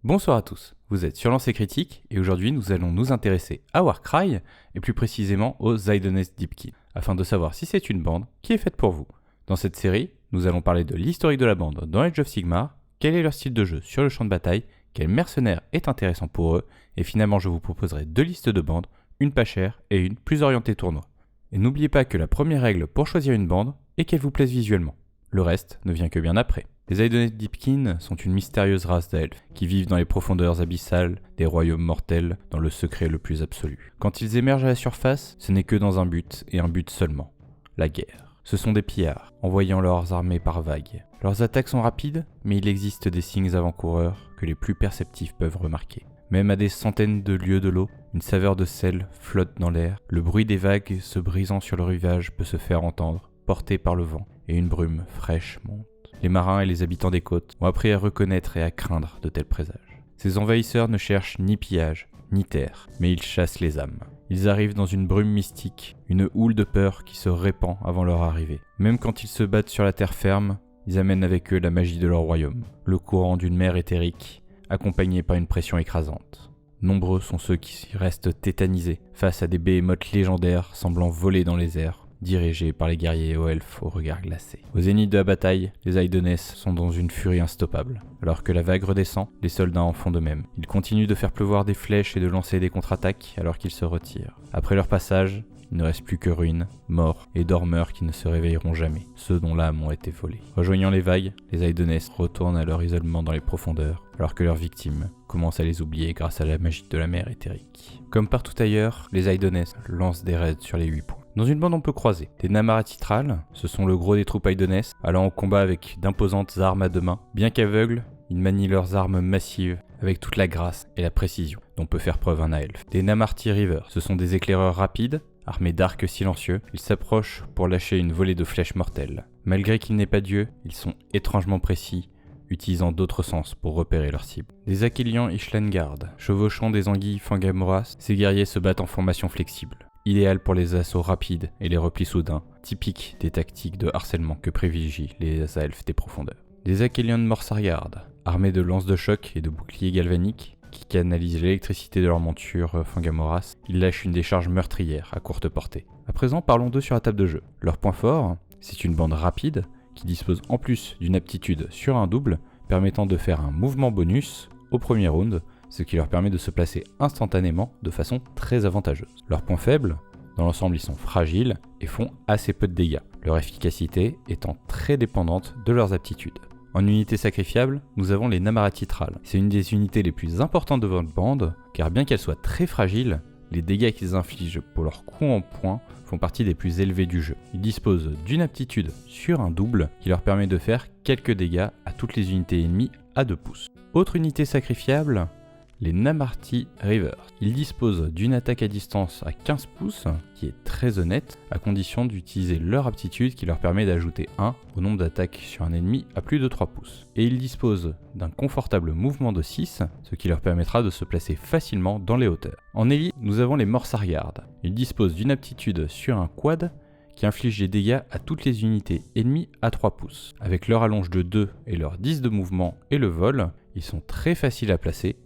Bonsoir à tous, vous êtes sur Lancer Critique et aujourd'hui nous allons nous intéresser à Warcry et plus précisément aux Zidoness Deepkin, afin de savoir si c'est une bande qui est faite pour vous. Dans cette série, nous allons parler de l'historique de la bande dans Age of Sigmar, quel est leur style de jeu sur le champ de bataille, quel mercenaire est intéressant pour eux, et finalement je vous proposerai 2 listes de bandes, une pas chère et une plus orientée tournoi. Et n'oubliez pas que la première règle pour choisir une bande est qu'elle vous plaise visuellement. Le reste ne vient que bien après. Les Zidoness Deepkin sont une mystérieuse race d'elfes qui vivent dans les profondeurs abyssales des royaumes mortels dans le secret le plus absolu. Quand ils émergent à la surface, ce n'est que dans un but et un but seulement, la guerre. Ce sont des pillards, envoyant leurs armées par vagues. Leurs attaques sont rapides, mais il existe des signes avant-coureurs que les plus perceptifs peuvent remarquer. Même à des centaines de lieues de l'eau, une saveur de sel flotte dans l'air, le bruit des vagues se brisant sur le rivage peut se faire entendre, porté par le vent, et une brume fraîche monte. Les marins et les habitants des côtes ont appris à reconnaître et à craindre de tels présages. Ces envahisseurs ne cherchent ni pillage, ni terre, mais ils chassent les âmes. Ils arrivent dans une brume mystique, une houle de peur qui se répand avant leur arrivée. Même quand ils se battent sur la terre ferme, ils amènent avec eux la magie de leur royaume, le courant d'une mer éthérique, accompagné par une pression écrasante. Nombreux sont ceux qui restent tétanisés face à des behemoths légendaires semblant voler dans les airs, dirigés par les guerriers aux elfes au regard glacé. Au zénith de la bataille, les Zidoness sont dans une furie instoppable. Alors que la vague redescend, les soldats en font de même. Ils continuent de faire pleuvoir des flèches et de lancer des contre-attaques alors qu'ils se retirent. Après leur passage, il ne reste plus que ruines, morts et dormeurs qui ne se réveilleront jamais, ceux dont l'âme ont été volées. Rejoignant les vagues, les Zidoness retournent à leur isolement dans les profondeurs, alors que leurs victimes commencent à les oublier grâce à la magie de la mer éthérique. Comme partout ailleurs, les Zidoness lancent des raids sur les 8 points. Dans une bande on peut croiser des Namaratitrals, ce sont le gros des troupes Zidoness, allant au combat avec d'imposantes armes à 2 mains. Bien qu'aveugles, ils manient leurs armes massives avec toute la grâce et la précision dont peut faire preuve un elfe. Des Namarti Reavers, ce sont des éclaireurs rapides, armés d'arcs silencieux, ils s'approchent pour lâcher une volée de flèches mortelles. Malgré qu'ils n'aient pas d'yeux, ils sont étrangement précis, utilisant d'autres sens pour repérer leurs cibles. Des Achelians Ishlengard, chevauchant des anguilles Fangamoras, ces guerriers se battent en formation flexible. Idéal pour les assauts rapides et les replis soudains, typiques des tactiques de harcèlement que privilégient les elfes des profondeurs. Des Achelians Morsargard, armés de lances de choc et de boucliers galvaniques, qui canalisent l'électricité de leur monture Fangamoras, ils lâchent une décharge meurtrière à courte portée. À présent, parlons d'eux sur la table de jeu. Leur point fort, c'est une bande rapide, qui dispose en plus d'une aptitude sur un double, permettant de faire un mouvement bonus au premier round, ce qui leur permet de se placer instantanément de façon très avantageuse. Leurs points faibles, dans l'ensemble ils sont fragiles et font assez peu de dégâts, leur efficacité étant très dépendante de leurs aptitudes. En unité sacrifiable, nous avons les Namaratitrals. C'est une des unités les plus importantes de votre bande, car bien qu'elles soient très fragiles, les dégâts qu'ils infligent pour leurs coups en poing font partie des plus élevés du jeu. Ils disposent d'une aptitude sur un double qui leur permet de faire quelques dégâts à toutes les unités ennemies à 2 pouces. Autre unité sacrifiable, les Namarti Reavers. Ils disposent d'une attaque à distance à 15 pouces, qui est très honnête, à condition d'utiliser leur aptitude qui leur permet d'ajouter 1 au nombre d'attaques sur un ennemi à plus de 3 pouces. Et ils disposent d'un confortable mouvement de 6, ce qui leur permettra de se placer facilement dans les hauteurs. En élite, nous avons les Morsargard. Ils disposent d'une aptitude sur un quad, qui inflige des dégâts à toutes les unités ennemies à 3 pouces. Avec leur allonge de 2 et leur 10 de mouvement et le vol, ils sont très faciles à placer,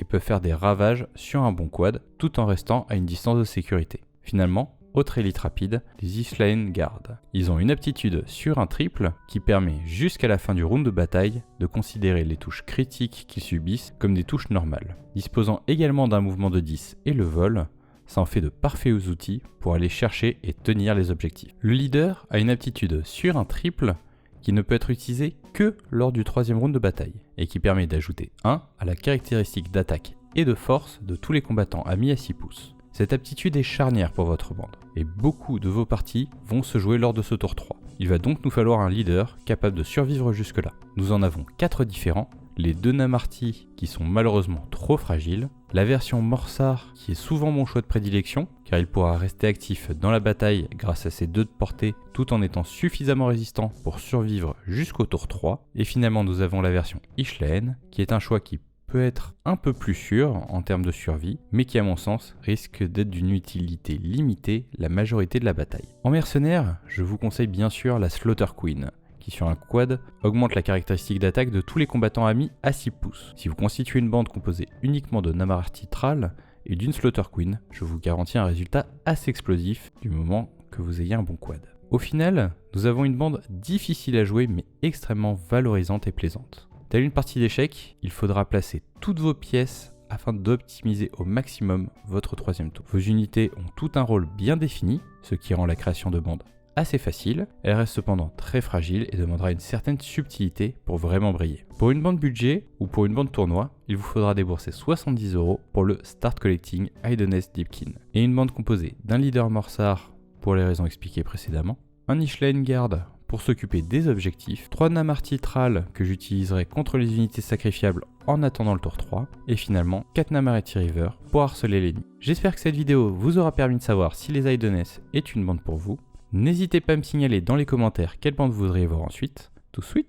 et peuvent faire des ravages sur un bon quad tout en restant à une distance de sécurité. Finalement, autre élite rapide, les Ishlengard. Ils ont une aptitude sur un triple qui permet jusqu'à la fin du round de bataille de considérer les touches critiques qu'ils subissent comme des touches normales. Disposant également d'un mouvement de 10 et le vol, ça en fait de parfaits outils pour aller chercher et tenir les objectifs. Le leader a une aptitude sur un triple qui ne peut être utilisé que lors du 3e round de bataille, et qui permet d'ajouter 1 à la caractéristique d'attaque et de force de tous les combattants amis à 6 pouces. Cette aptitude est charnière pour votre bande, et beaucoup de vos parties vont se jouer lors de ce tour 3. Il va donc nous falloir un leader capable de survivre jusque-là. Nous en avons 4 différents, les 2 Namarti qui sont malheureusement trop fragiles, la version Morsar qui est souvent mon choix de prédilection, car il pourra rester actif dans la bataille grâce à ses 2 de portée tout en étant suffisamment résistant pour survivre jusqu'au tour 3, et finalement nous avons la version Ishleen qui est un choix qui peut être un peu plus sûr en termes de survie, mais qui à mon sens risque d'être d'une utilité limitée la majorité de la bataille. En mercenaire, je vous conseille bien sûr la Slaughter Queen, qui sur un quad augmente la caractéristique d'attaque de tous les combattants amis à 6 pouces. Si vous constituez une bande composée uniquement de Namarti Thrall et d'une Slaughter Queen, je vous garantis un résultat assez explosif du moment que vous ayez un bon quad. Au final, nous avons une bande difficile à jouer mais extrêmement valorisante et plaisante. Telle une partie d'échecs, il faudra placer toutes vos pièces afin d'optimiser au maximum votre troisième tour. Vos unités ont tout un rôle bien défini, ce qui rend la création de bandes assez facile. Elle reste cependant très fragile et demandera une certaine subtilité pour vraiment briller. Pour une bande budget ou pour une bande tournoi, il vous faudra débourser 70 € pour le Start Collecting Idoneth Deepkin. Et une bande composée d'un leader Morsar pour les raisons expliquées précédemment, un Ishlaen Guard pour s'occuper des objectifs, 3 Namarti Thrall que j'utiliserai contre les unités sacrifiables en attendant le tour 3, et finalement 4 Namarti River pour harceler l'ennemi. J'espère que cette vidéo vous aura permis de savoir si les Idoneth est une bande pour vous. N'hésitez pas à me signaler dans les commentaires quelle bande vous voudriez voir ensuite. Tout de suite.